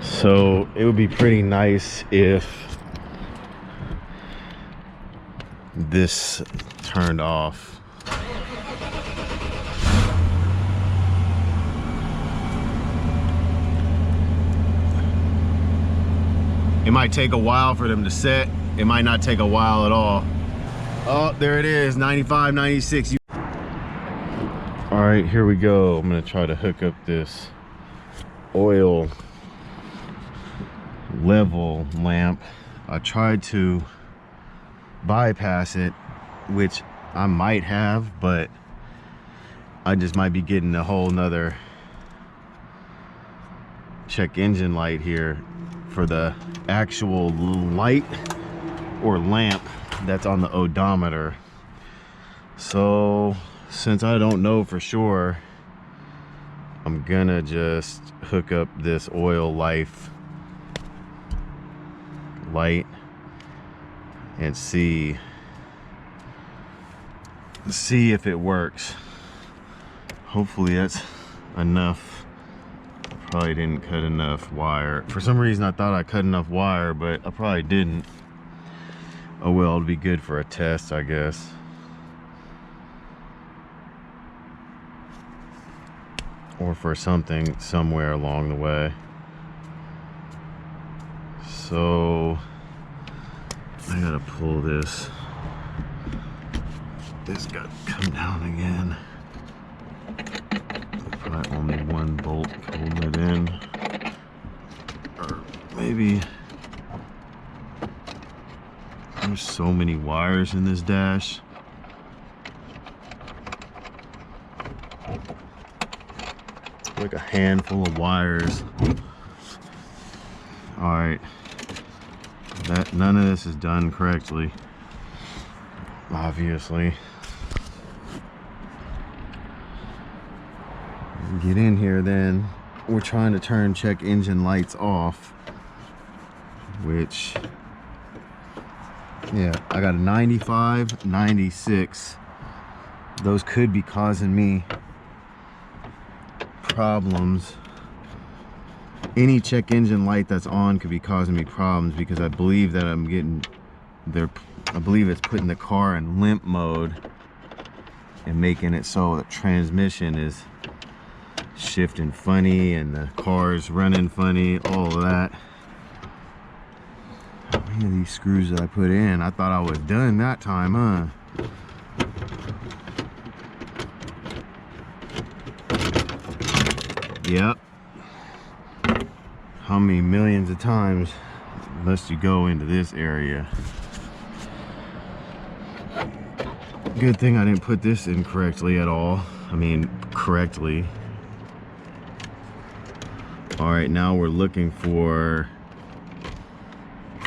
So it would be pretty nice if this turned off. It might take a while for them to set. It might not take a while at all. Oh, there it is, 95, 96. All right, here we go. I'm gonna try to hook up this oil level lamp. I tried to bypass it, which I might have, but I just might be getting a whole nother check engine light here for the actual light or lamp that's on the odometer. So since I don't know for sure, I'm gonna just hook up this oil life light and see if it works. Hopefully that's enough. Probably didn't cut enough wire. For some reason I thought I cut enough wire, but I probably didn't. Oh well, it'll be good for a test, I guess. Or for something somewhere along the way. So I gotta pull this. This got to come down again. Probably only one bolt holding it in, or maybe there's so many wires in this dash. Like a handful of wires. All right, none of this is done correctly, obviously. Get in here then. We're trying to turn check engine lights off, which, yeah, I got a 95, 96. Those could be causing me problems. Any check engine light that's on could be causing me problems, because I believe that I'm getting there. I believe it's putting the car in limp mode and making it so the transmission is shifting funny and the car's running funny, all of that. How many of these screws that I put in? I thought I was done that time, huh? Yep. How many millions of times must you go into this area? Good thing I didn't put this in correctly at all. I mean, correctly. All right, now we're looking for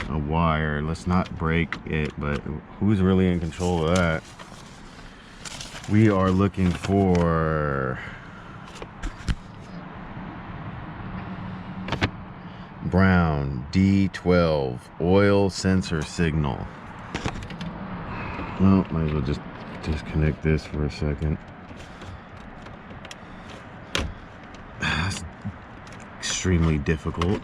a wire. Let's not break it, but who's really in control of that? We are looking for brown D12 oil sensor signal. Well, might as well just disconnect this for a second. Extremely difficult.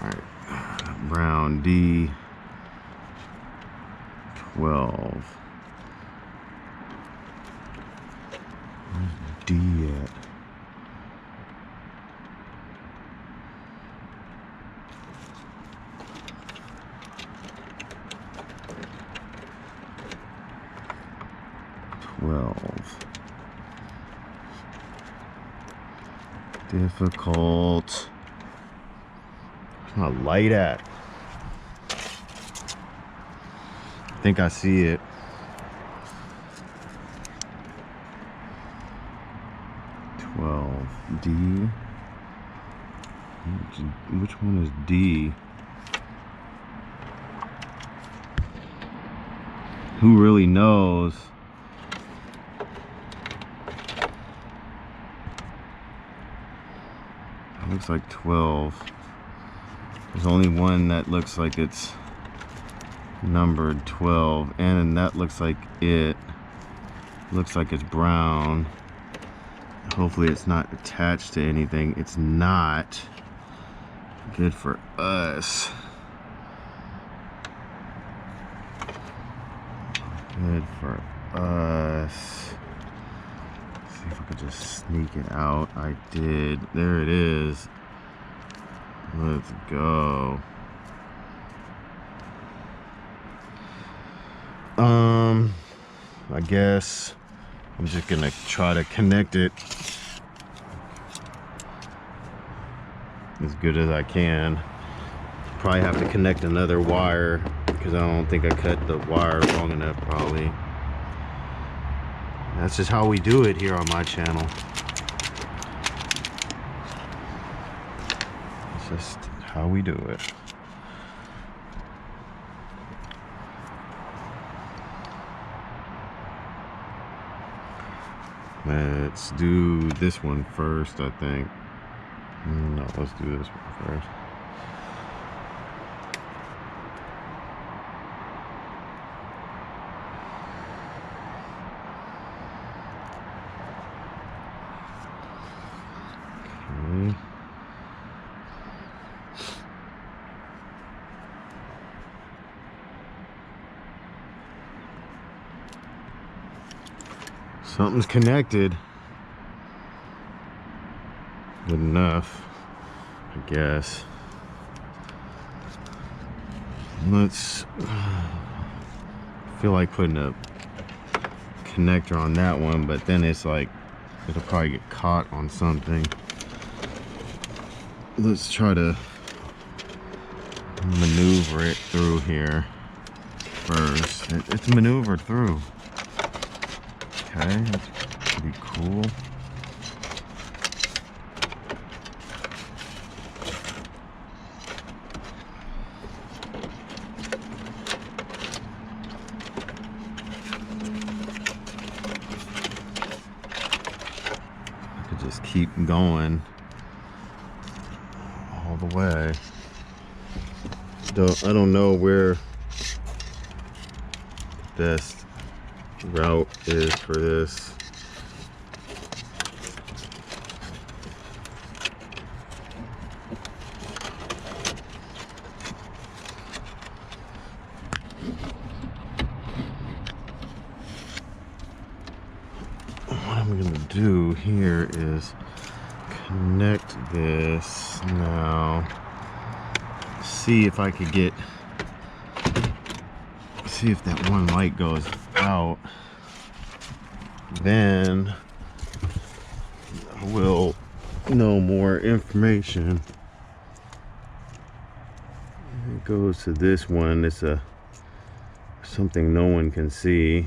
All right, brown D12. Where's D at? Difficult. Where's my light at? I think I see it. 12 D. Which one is D? Who really knows? It looks like 12. There's only one that looks like it's numbered 12, and that looks like it. Looks like it's brown. Hopefully it's not attached to anything. It's not. Good for us. Good for us. Let's see if I could just sneak it out. I did. There it is. Let's go. I guess I'm just gonna try to connect it as good as I can. Probably have to connect another wire because I don't think I cut the wire long enough probably. That's just how we do it here on my channel. It's just how we do it. Let's do this one first, I think. No, let's do this one first. Okay. Something's connected. Good enough, I guess. Let's feel like putting a connector on that one, but then it's like it'll probably get caught on something. Let's try to maneuver it through here first. It's maneuvered through. Okay, that's pretty cool. I could just keep going all the way. I don't know where the best route is for this. What I'm gonna do here is connect this now. See if I could get, see if that one light goes out. Then I will know more information. It goes to this one. It's a something no one can see.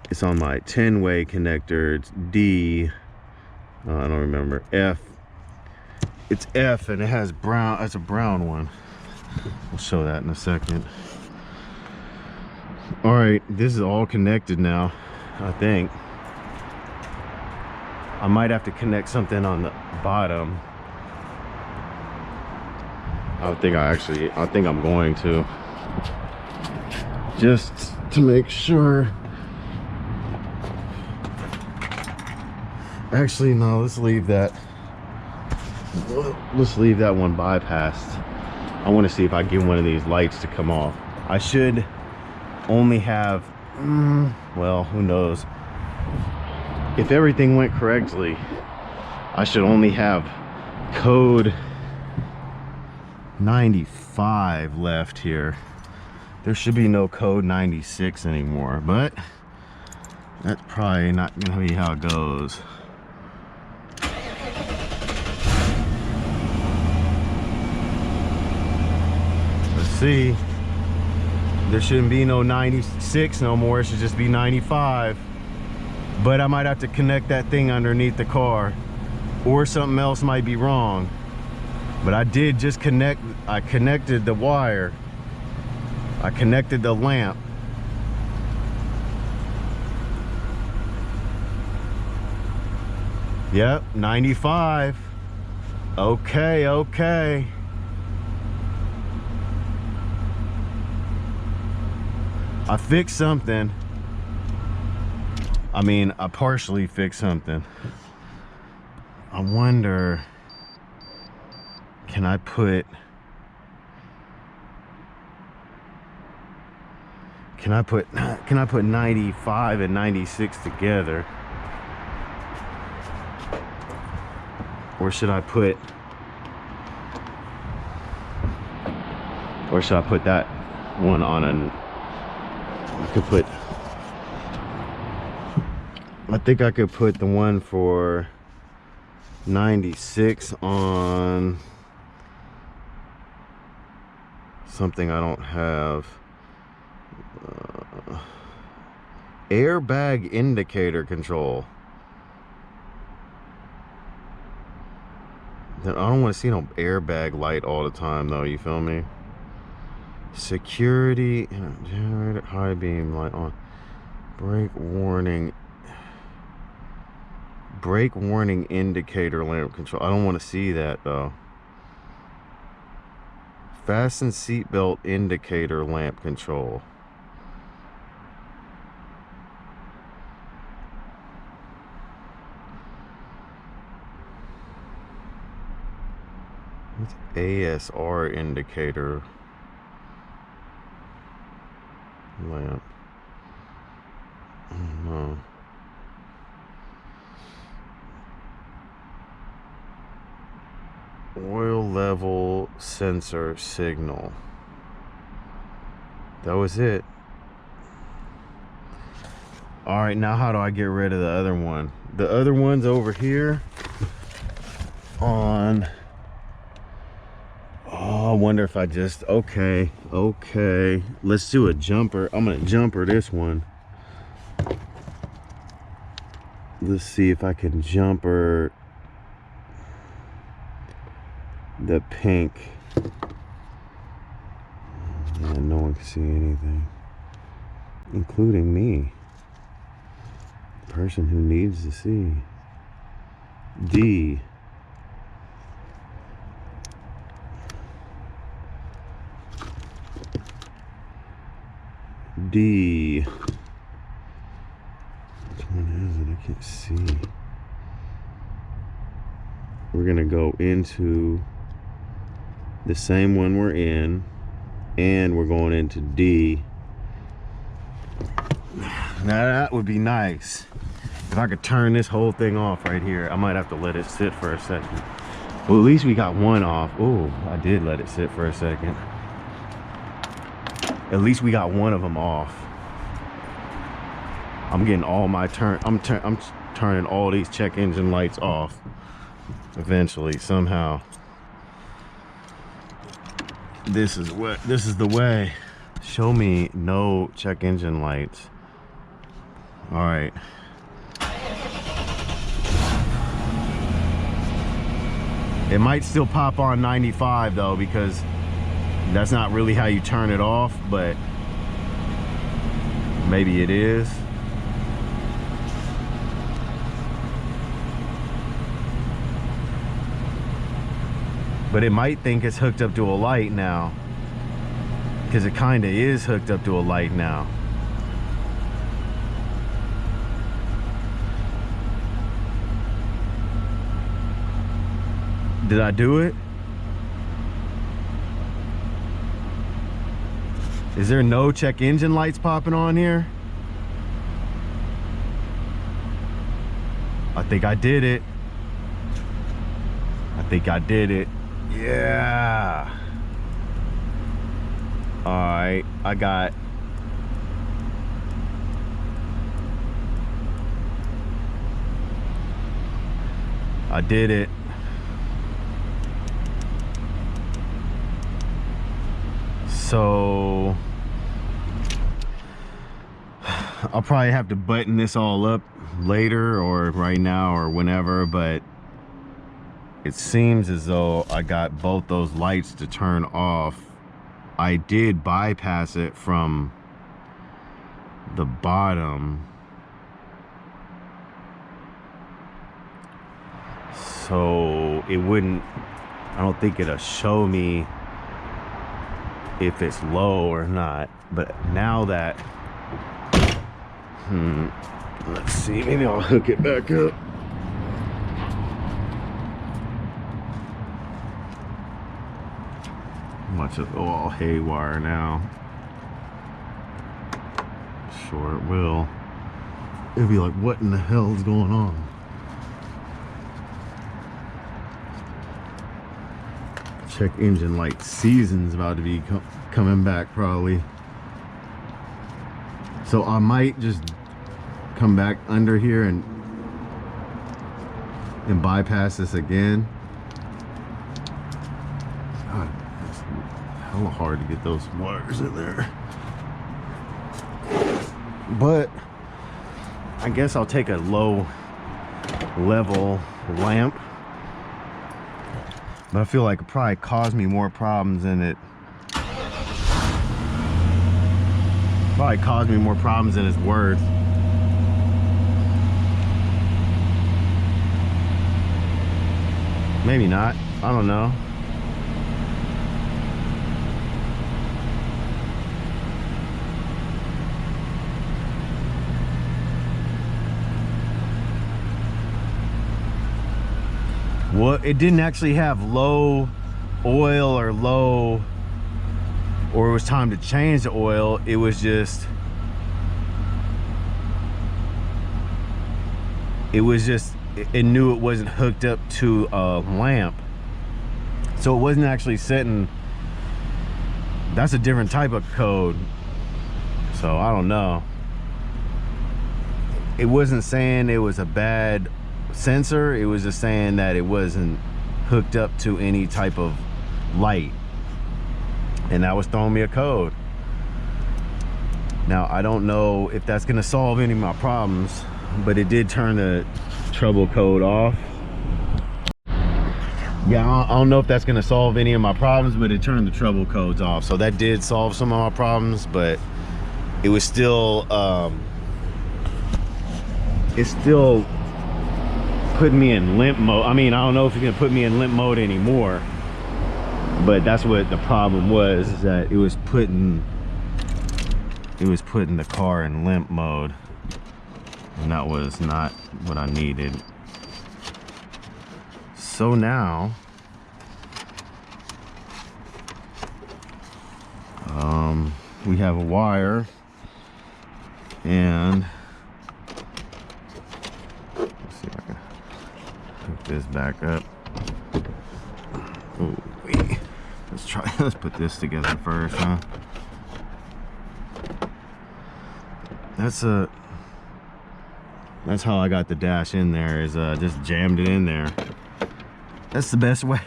It's on my 10-way connector. It's D. I don't remember. F. It's F, and it has brown. It's a brown one. We'll show that in a second. All right, this is all connected now. I think I might have to connect something on the bottom. I think I'm going to, just to make sure. Actually, no, let's leave that one bypassed. I want to see if I get one of these lights to come off. I should only have, well, who knows. If everything went correctly, I should only have code 95 left here. There should be no code 96 anymore, but that's probably not gonna be how it goes. Let's see. There shouldn't be no 96 no more. It should just be 95. But I might have to connect that thing underneath the car, or something else might be wrong. But I did just connect. I connected the wire. I connected the lamp. Yep, 95. Okay, okay. I fixed something. I mean, I partially fixed something. I wonder, can I put 95 and 96 together? Or should I put that one on I think I could put the one for 96 on something I don't have. Airbag indicator control. I don't want to see no airbag light all the time though, you feel me? Security generator, high beam light on. Brake warning indicator lamp control. I don't want to see that though. Fasten seatbelt indicator lamp control. What's ASR indicator lamp? I don't know. Oil level sensor signal. That was it. All right, now how do I get rid of the other one? The other one's over here on, oh, I wonder if I just, okay, let's do a jumper. I'm gonna jumper this one. Let's see if I can jumper the pink. And no one can see anything, including me, the person who needs to see. D. Which one is it? I can't see. We're gonna go into the same one we're in, and we're going into D. Now that would be nice if I could turn this whole thing off right here. I might have to let it sit for a second. Well, at least we got one off. Oh, I did let it sit for a second. At least we got one of them off. I'm getting all my I'm turning all these check engine lights off eventually, somehow. This is the way. Show me no check engine lights. All right. It might still pop on 95 though, because that's not really how you turn it off, but maybe it is. But it might think it's hooked up to a light now, because it kind of is hooked up to a light now. Did I do it? Is there no check engine lights popping on here? I think I did it. I think I did it. Yeah. All right, I did it. So I'll probably have to button this all up later or right now or whenever, but it seems as though I got both those lights to turn off. I did bypass it from the bottom, so it wouldn't, I don't think it'll show me if it's low or not. But now that Let's see, maybe I'll hook it back up. Much of all haywire now. Sure it will. It'll be like, what in the hell is going on? Check engine light season's about to be coming back probably. So I might just come back under here and bypass this again. God, it's hella hard to get those wires in there. But I guess I'll take a low level lamp. But I feel like it probably caused me more problems than it it's worth. Maybe not. I don't know. Well, it didn't actually have low oil or it was time to change the oil. It was just, it knew it wasn't hooked up to a lamp. So it wasn't actually setting, that's a different type of code. So I don't know. It wasn't saying it was a bad sensor, it was just saying that it wasn't hooked up to any type of light, and that was throwing me a code. Now I don't know if that's going to solve any of my problems, but it did turn the trouble code off. Yeah, I don't know if that's going to solve any of my problems, but it turned the trouble codes off, so that did solve some of my problems. But it was still it's still putting me in limp mode. I mean, I don't know if it's gonna put me in limp mode anymore, but that's what the problem was, is that it was putting the car in limp mode, and that was not what I needed. So now we have a wire, and let's see if I can hook this back up. Ooh, let's put this together first, huh? That's how I got the dash in there, is just jammed it in there. That's the best way.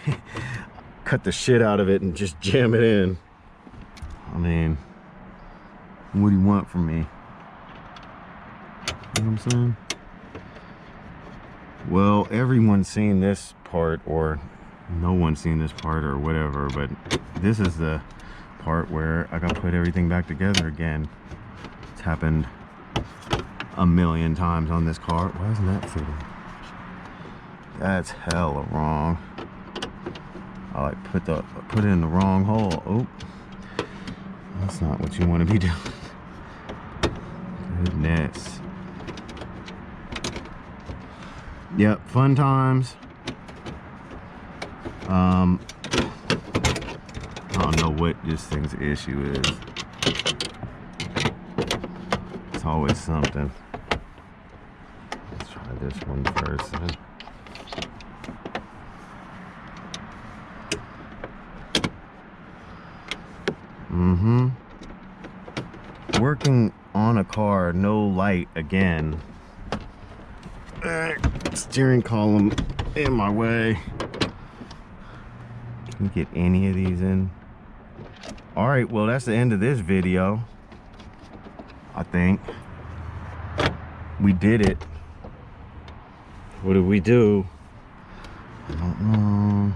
Cut the shit out of it and just jam it in. I mean, what do you want from me? You know what I'm saying? Well, everyone's seen this part, or no one's seen this part, or whatever, but this is the part where I gotta put everything back together again. It's happened a million times on this car. Why isn't that fitting? That's hella wrong. I like put it in the wrong hole. Oh, that's not what you want to be doing. Goodness. Yep, fun times. I don't know what this thing's issue is. It's always something. Let's try this one first. Working on a car, no light again. Steering column in my way. Can you get any of these in? All right, well, that's the end of this video. I think we did it. What did we do? I don't know.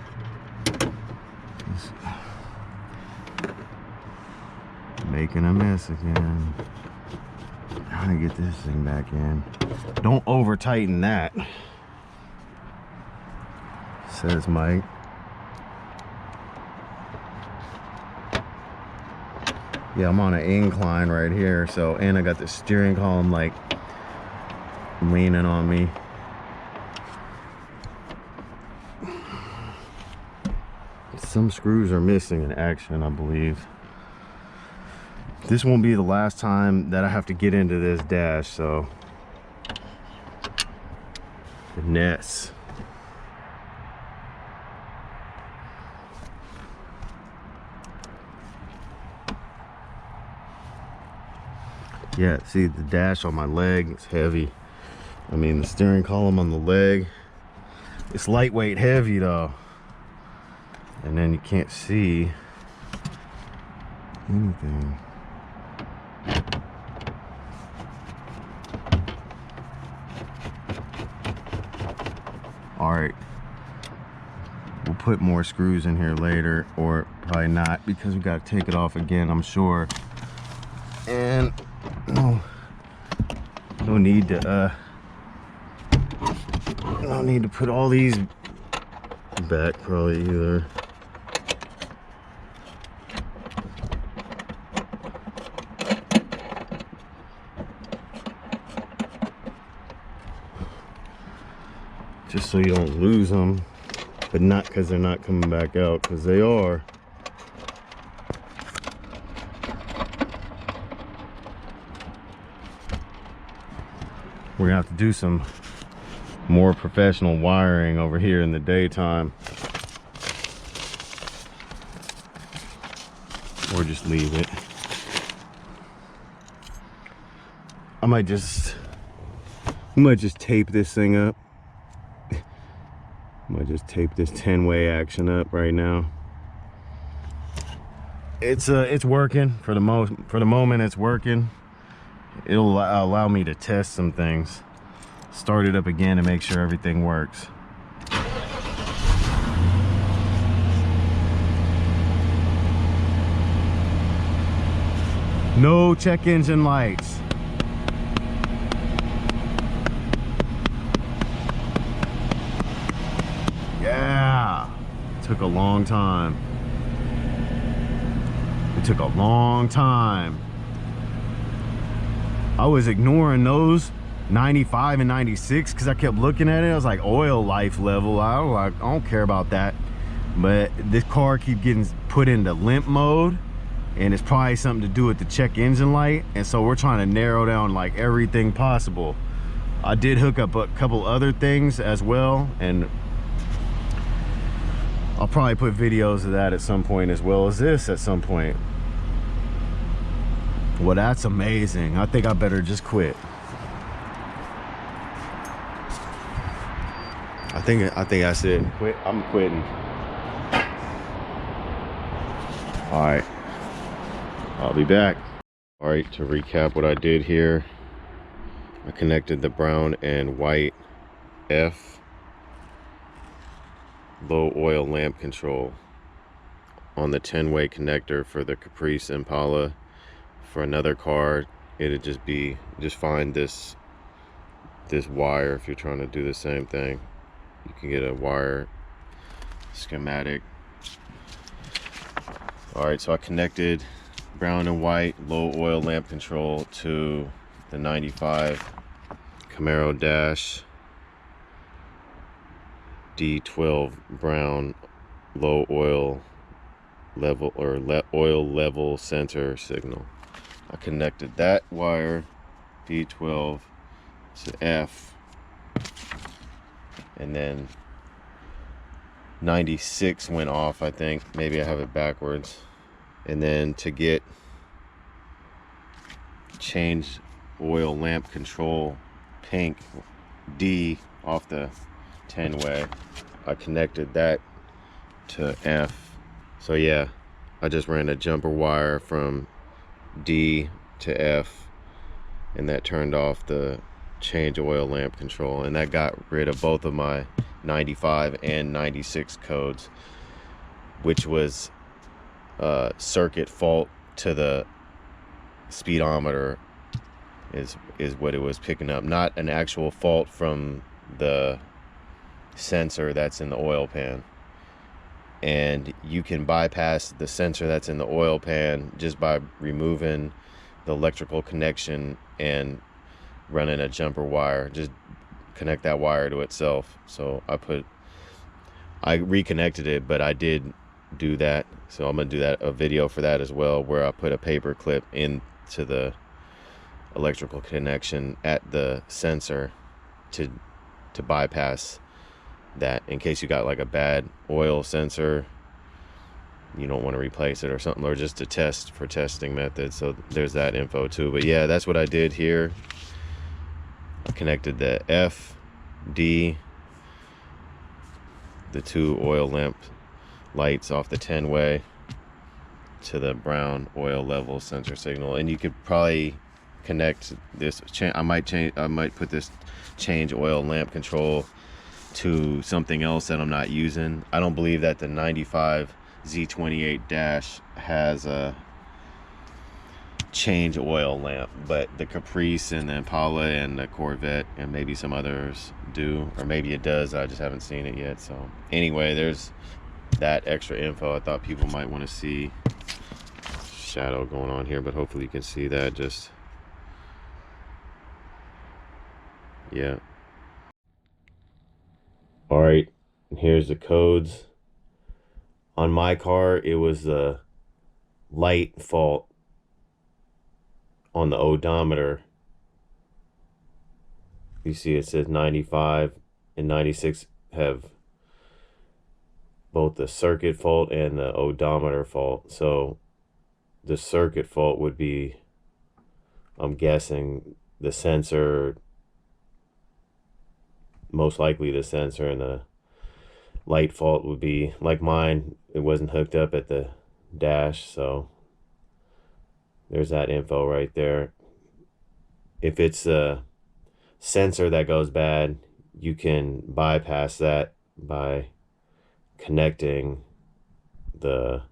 Making a mess again. Trying to get this thing back in. Don't over tighten that, says Mike. Yeah, I'm on an incline right here, so, and I got the steering column like leaning on me. Some screws are missing in action, I believe. This won't be the last time that I have to get into this dash, so finesse. Yeah, see the dash on my leg, it's heavy. I mean, the steering column on the leg, it's lightweight heavy though. And then you can't see anything. All right, we'll put more screws in here later, or probably not, because we got to take it off again, I'm sure. And no need to no need to put all these back probably either. Just so you don't lose them, but not because they're not coming back out, because they are. We're gonna have to do some more professional wiring over here in the daytime, or just leave it. I might just tape this thing up. I might just tape this 10-way action up right now. It's working for the moment. It's working. It'll allow me to test some things. Start it up again to make sure everything works. No check engine lights. Yeah, took a long time. It took a long time. I was ignoring those 95 and 96 because I kept looking at it. I was like, oil life level, I don't care about that. But this car keep getting put into limp mode, and it's probably something to do with the check engine light. And so we're trying to narrow down like everything possible. I did hook up a couple other things as well, and I'll probably put videos of that at some point, as well as this at some point. Well, that's amazing. I think I better just quit. I think that's it. Quit. I'm quitting. All right, I'll be back. All right, to recap what I did here, I connected the brown and white F low oil lamp control on the 10-way connector for the Caprice Impala. For another car, it'd just find this wire. If you're trying to do the same thing, you can get a wire schematic. All right, so I connected brown and white low oil lamp control to the 95 Camaro dash D12 brown low oil level, or oil level sensor signal. I connected that wire D12 to F, and then 96 went off, I think. Maybe I have it backwards. And then to get change oil lamp control pink D off the 10-way, I connected that to F. So yeah, I just ran a jumper wire from D to F, and that turned off the change oil lamp control, and that got rid of both of my 95 and 96 codes, which was circuit fault to the speedometer is what it was picking up, not an actual fault from the sensor that's in the oil pan. And you can bypass the sensor that's in the oil pan just by removing the electrical connection and running a jumper wire, just connect that wire to itself. So I reconnected it, but I did do that. So I'm gonna do a video for that as well, where I put a paper clip into the electrical connection at the sensor to bypass that, in case you got like a bad oil sensor, you don't want to replace it or something, or just to test for testing methods. So there's that info too. But yeah, that's what I did here. I connected the F, D, the 2 oil lamp lights off the 10-way to the brown oil level sensor signal. And you could probably connect this, I might put this change oil lamp control to something else that I'm not using. I don't believe that the 95 Z28 dash has a change oil lamp, but the Caprice and the Impala and the Corvette and maybe some others do, or maybe it does. I just haven't seen it yet. So anyway, there's that extra info I thought people might want to see. Shadow going on here, but hopefully you can see that. Just, yeah. All right, here's the codes. On my car, it was the light fault on the odometer. You see it says 95 and 96 have both the circuit fault and the odometer fault. So the circuit fault would be, I'm guessing, the sensor, most likely the sensor, and the light fault would be, like mine, it wasn't hooked up at the dash. So there's that info right there. If it's a sensor that goes bad, you can bypass that by connecting the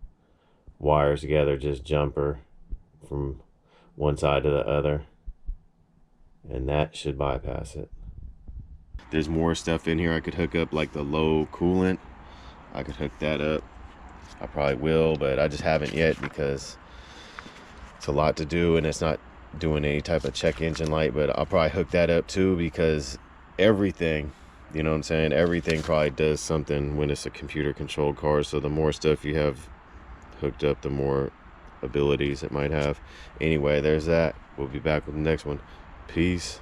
wires together, just jumper from one side to the other, and that should bypass it. There's more stuff in here I could hook up, like the low coolant. I could hook that up. I probably will, but I just haven't yet because it's a lot to do and it's not doing any type of check engine light. But I'll probably hook that up too, because everything, you know what I'm saying, everything probably does something when it's a computer controlled car. So the more stuff you have hooked up, the more abilities it might have. Anyway, there's that. We'll be back with the next one. Peace.